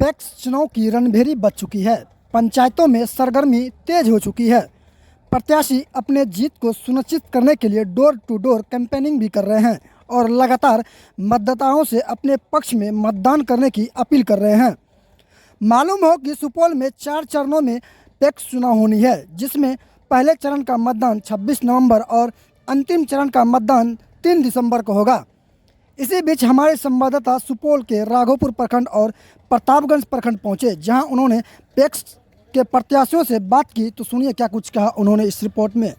PACS चुनाव की रणभेरी बज चुकी है। पंचायतों में सरगर्मी तेज हो चुकी है। प्रत्याशी अपने जीत को सुनिश्चित करने के लिए डोर टू डोर कैंपेनिंग भी कर रहे हैं और लगातार मतदाताओं से अपने पक्ष में मतदान करने की अपील कर रहे हैं। मालूम हो कि सुपौल में 4 चरणों में पैक्स चुनाव होनी है, जिसमें पहले चरण का मतदान 26 नवंबर और अंतिम चरण का मतदान 3 दिसंबर को होगा। इसी बीच हमारे संवाददाता सुपौल के राघोपुर प्रखंड और प्रतापगंज प्रखंड पहुंचे, जहां उन्होंने पैक्स के प्रत्याशियों से बात की। तो सुनिए क्या कुछ कहा उन्होंने इस रिपोर्ट में।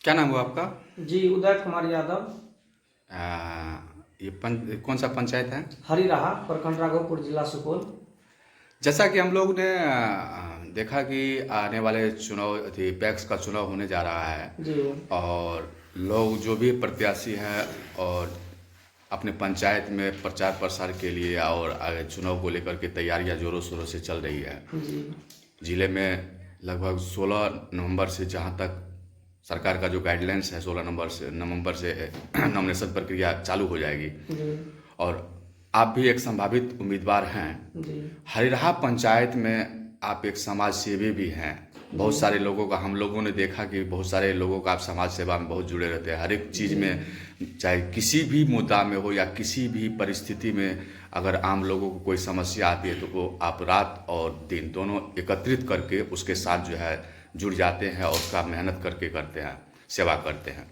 क्या नाम हुआ आपका? जी, उदय कुमार यादव। ये कौन सा पंचायत है? हरिराहा, प्रखंड राघोपुर, जिला सुपौल। जैसा कि हम लोग ने देखा कि आने वाले चुनाव पैक्स का चुनाव होने जा रहा है जी, और लोग जो भी प्रत्याशी हैं और अपने पंचायत में प्रचार प्रसार के लिए और आगे चुनाव को लेकर के तैयारियां जोरों शोरों से चल रही है। जी, जिले में लगभग 16 नवंबर से, जहां तक सरकार का जो गाइडलाइंस है, 16 नवंबर से नॉमिनेशन प्रक्रिया चालू हो जाएगी। जी, और आप भी एक संभावित उम्मीदवार हैं। जी, हरिराहा पंचायत में आप एक समाज सेवी भी हैं। बहुत सारे लोगों का हम लोगों ने देखा कि बहुत सारे लोगों का आप समाज सेवा में बहुत जुड़े रहते हैं। हर एक चीज़ में, चाहे किसी भी मुद्दा में हो या किसी भी परिस्थिति में, अगर आम लोगों को कोई समस्या आती है तो वो आप रात और दिन दोनों एकत्रित करके उसके साथ जो है जुड़ जाते हैं और उसका मेहनत करके करते हैं, सेवा करते हैं।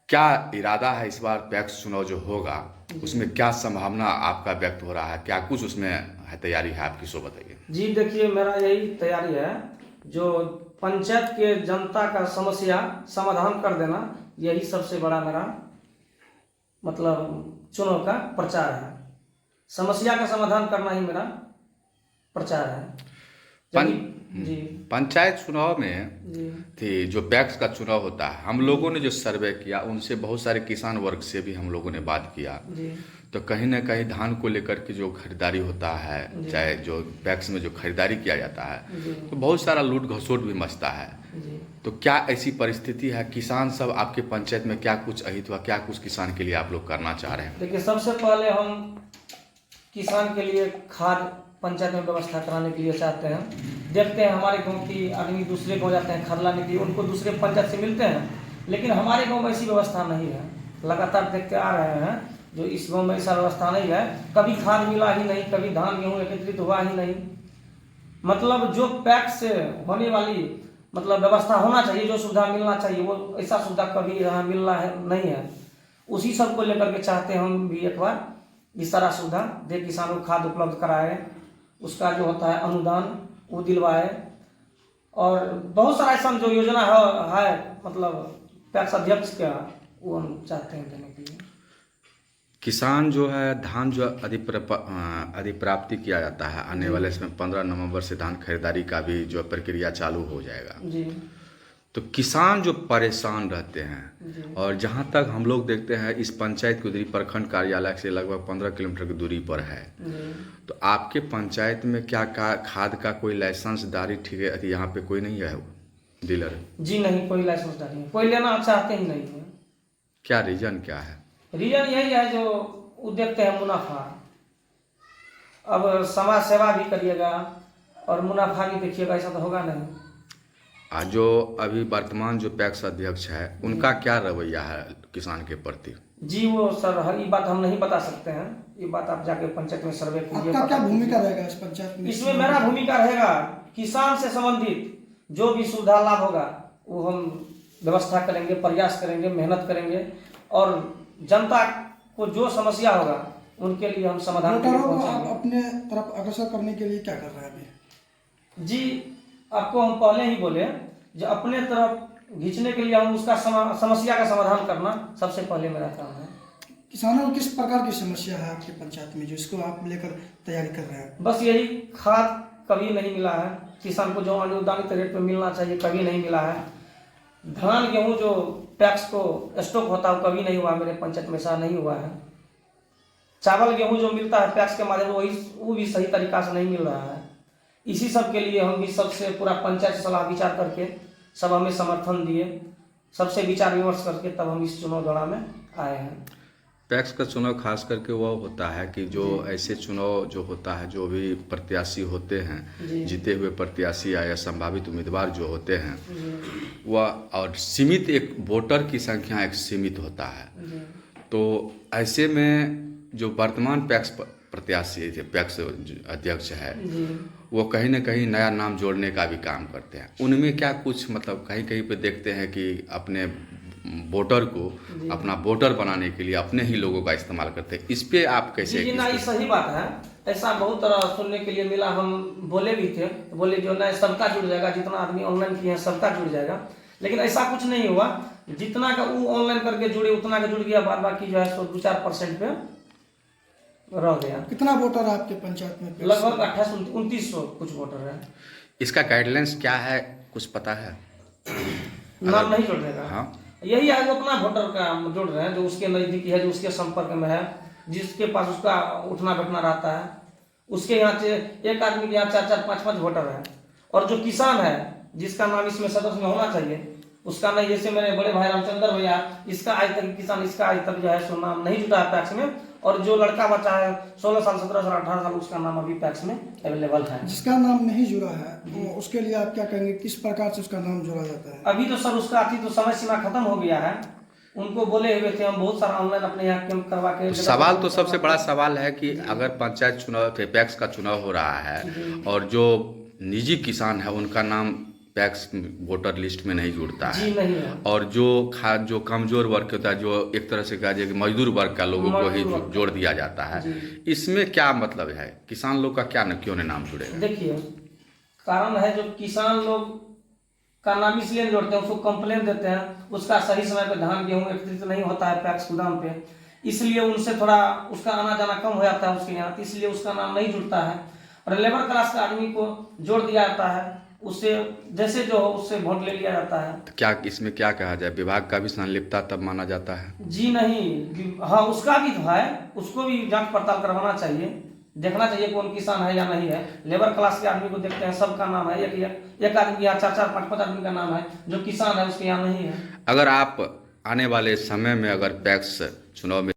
क्या इरादा है इस बार पैक्स चुनाव जो होगा उसमें क्या संभावना आपका व्यक्त हो रहा है? क्या कुछ उसमें है, तैयारी है आपकी, सो बताइए। जी, देखिए, मेरा यही तैयारी है, जो पंचायत के जनता का समस्या समाधान कर देना, यही सबसे बड़ा मेरा मतलब चुनाव का प्रचार है। समस्या का समाधान करना ही मेरा प्रचार है। जी, पंचायत चुनाव में जी, थी जो पैक्स का चुनाव होता है, हम लोगों ने जो सर्वे किया उनसे बहुत सारे किसान वर्ग से भी हम लोगों ने बात किया। जी, तो कहीं ना कहीं धान को लेकर के जो खरीदारी होता है, चाहे जो पैक्स में जो खरीदारी किया जाता है, जी, तो बहुत सारा लूट घसोट भी मचता है। जी। तो क्या ऐसी परिस्थिति है? किसान सब आपके पंचायत में क्या कुछ अहित हुआ, क्या कुछ किसान के लिए आप लोग करना चाह रहे हैं? देखिए, सबसे पहले हम किसान के लिए खाद पंचायत में व्यवस्था कराने के लिए चाहते हैं। देखते हैं हमारे गांव की आदमी दूसरे गांव जाते हैं खाद लाने के लिए, उनको दूसरे पंचायत से मिलते हैं, लेकिन हमारे गांव में ऐसी व्यवस्था नहीं है। लगातार देखते आ रहे हैं, जो इस गांव में ऐसा व्यवस्था नहीं है। कभी खाद मिला ही नहीं, कभी धान गेहूँ एकत्रित हुआ ही नहीं। मतलब जो पैक्स से होने वाली मतलब व्यवस्था होना चाहिए, जो सुविधा मिलना चाहिए, वो ऐसा सुविधा कभी यहाँ मिलना है नहीं है। उसी सब को लेकर के चाहते हैं हम भी एक बार इस सारा सुविधा दे, किसानों को खाद उपलब्ध कराए, उसका जो होता है अनुदान वो दिलवाए, और बहुत सारा ऐसा जो योजना है मतलब पैक्स अध्यक्ष का, वो हम चाहते हैं देने के लिए। किसान जो है धान जो अधिप्राप्ति किया जाता है, आने वाले इसमें 15 नवंबर से धान खरीदारी का भी जो प्रक्रिया चालू हो जाएगा। जी, तो किसान जो परेशान रहते हैं, जी, और जहां तक हम लोग देखते हैं इस पंचायत की दूरी प्रखंड कार्यालय से लगभग 15 किलोमीटर की दूरी पर है। जी। तो आपके पंचायत में क्या खाद का कोई लाइसेंसदारी ठीक है यहाँ पे कोई नहीं है डीलर? जी नहीं, कोई लाइसेंस नहीं है, कोई लेना चाहते ही नहीं है। क्या रीजन क्या है? रीजन यही है, जो वो देखते हैं मुनाफा। अब समाज सेवा भी करिएगा और मुनाफा भी देखिएगा, ऐसा तो होगा नहीं। जो अभी वर्तमान जो पैक्स अध्यक्ष है उनका क्या रवैया है किसान के प्रति? जी, वो सर ये बात हम नहीं बता सकते हैं, ये बात आप जाके पंचायत में सर्वे कीजिए। आपका क्या भूमिका रहेगा इस पंचायत में? इसमें मेरा भूमिका रहेगा, किसान से संबंधित जो भी सुविधा लाभ होगा वो हम व्यवस्था करेंगे, प्रयास करेंगे, मेहनत करेंगे, और जनता को जो समस्या होगा उनके लिए हम समाधान के लिए पहुंचेंगे। अपने तरफ अग्रसर करने के लिए क्या कर रहे हैं अभी? जी, आपको हम पहले ही बोले, जो अपने तरफ खींचने के लिए हम उसका समस्या का समाधान करना सबसे पहले मेरा काम है। किसानों को किस प्रकार की समस्या है आपके पंचायत में जो इसको आप लेकर तैयारी कर रहे हैं? बस यही, खाद कभी नहीं मिला है, किसान को जो अनुदानित रेट पे मिलना चाहिए कभी नहीं मिला है। धान गेहूँ जो पैक्स को स्टॉक होता है कभी नहीं हुआ, मेरे पंचायत में ऐसा नहीं हुआ है। चावल गेहूँ जो मिलता है पैक्स के माध्यम से वो भी सही तरीका से नहीं मिल रहा है। इसी सब के लिए हम भी सबसे पूरा पंचायत से सलाह विचार करके सब हमें समर्थन दिए, सबसे विचार विमर्श करके तब हम इस चुनाव दौरान में आए हैं। पैक्स का चुनाव खास करके वह होता है कि जो ऐसे चुनाव जो होता है, जो भी प्रत्याशी होते हैं, जी। जीते हुए प्रत्याशी या संभावित उम्मीदवार जो होते हैं, जी वह और सीमित एक वोटर की संख्या एक सीमित होता है। जी तो ऐसे में जो वर्तमान पैक्स प्रत्याशी थे, पैक्स अध्यक्ष है, जी वो कहीं ना कहीं नया नाम जोड़ने का भी काम करते हैं। उनमें क्या कुछ मतलब कहीं कहीं पे देखते हैं कि अपने वोटर को अपना वोटर बनाने के लिए अपने ही लोगों का इस्तेमाल करते हैं। इस पे आप कैसे? जी ना, ये सही बात है। ऐसा बहुत तरह सुनने के लिए मिला, हम बोले भी थे, बोले जो ना सबका जुड़ जाएगा, जितना आदमी ऑनलाइन किए हैं सबका जुड़ जाएगा, लेकिन ऐसा कुछ नहीं हुआ। जितना का वो ऑनलाइन करके जुड़े उतना का जुड़ गया, बाद बाकी जो है सो 2-4% पे रह गया। कितना वोटर है आपके पंचायत में? लगभग 2800-2900 कुछ वोटर है। इसका गाइडलाइंस क्या है, कुछ पता है? नाम नहीं जोड़ने का। हाँ, यही है, वो अपना वोटर का जोड़ रहे हैं, जो उसके नजदीकी है, जो उसके संपर्क में है, जिसके पास उसका उठना बैठना रहता है। उसके यहाँ से एक आदमी के यहाँ 4-4, 5-5 वोटर है। और जो किसान है, जिसका नाम इसमें सदस्य में होना चाहिए, उसका नहीं, जैसे मेरे बड़े भाई रामचंद्र भैया, इसका आज तक किसान, इसका आज तक जो है सो नाम नहीं जुटा है पैक्स में। और जो लड़का बच्चा है 16 साल, 17 साल, 18 साल, उसका नाम अभी पैक्स में अवेलेबल है। जिसका नाम नहीं जुड़ा है तो उसके लिए आप क्या कहेंगे, किस प्रकार से उसका नाम जोड़ा जाता है? अभी तो सर उसका अति तो समय सीमा खत्म हो गया है। उनको बोले हुए थे हम, बहुत सारा ऑनलाइन अपने यहाँ कैंप करवा के। सवाल तो सबसे बड़ा सवाल है कि अगर पंचायत चुनाव पैक्स का चुनाव हो रहा है और जो निजी किसान है उनका नाम पैक्स वोटर लिस्ट में नहीं जुड़ता है, जी नहीं है। और जो कमजोर वर्ग होता है, जो एक तरह से कहा जाए कि मजदूर वर्ग का लोगों को ही जोड़ दिया जाता है, इसमें क्या मतलब है? किसान लोग का क्यों नहीं नाम जुड़ेगा? देखिए, कारण है जो किसान लोग का नाम इसलिए नहीं जोड़ते हैं, उसको कंप्लेन देते हैं, उसका सही समय पे धान गेहूं एकत्रित नहीं होता है पैक्स गोदाम पे, इसलिए उनसे थोड़ा उसका आना जाना कम हो जाता है उसके यहाँ, इसलिए उसका नाम नहीं जुड़ता है। और लेबर क्लास के आदमी को जोड़ दिया जाता है, उससे जैसे जो हो उससे वोट ले लिया जाता है। तो क्या इसमें क्या कहा जाए, विभाग का भी संलिप्तता तब माना जाता है? जी नहीं, हाँ उसका भी तो है, उसको भी जांच पड़ताल करवाना चाहिए, देखना चाहिए कौन किसान है या नहीं है। लेबर क्लास के आदमी को देखते हैं, सबका नाम है, एक आदमी के यहाँ 4-4, 5-5 आदमी का नाम है, जो किसान है उसके यहाँ नहीं है। अगर आप आने वाले समय में अगर पैक्स चुनाव में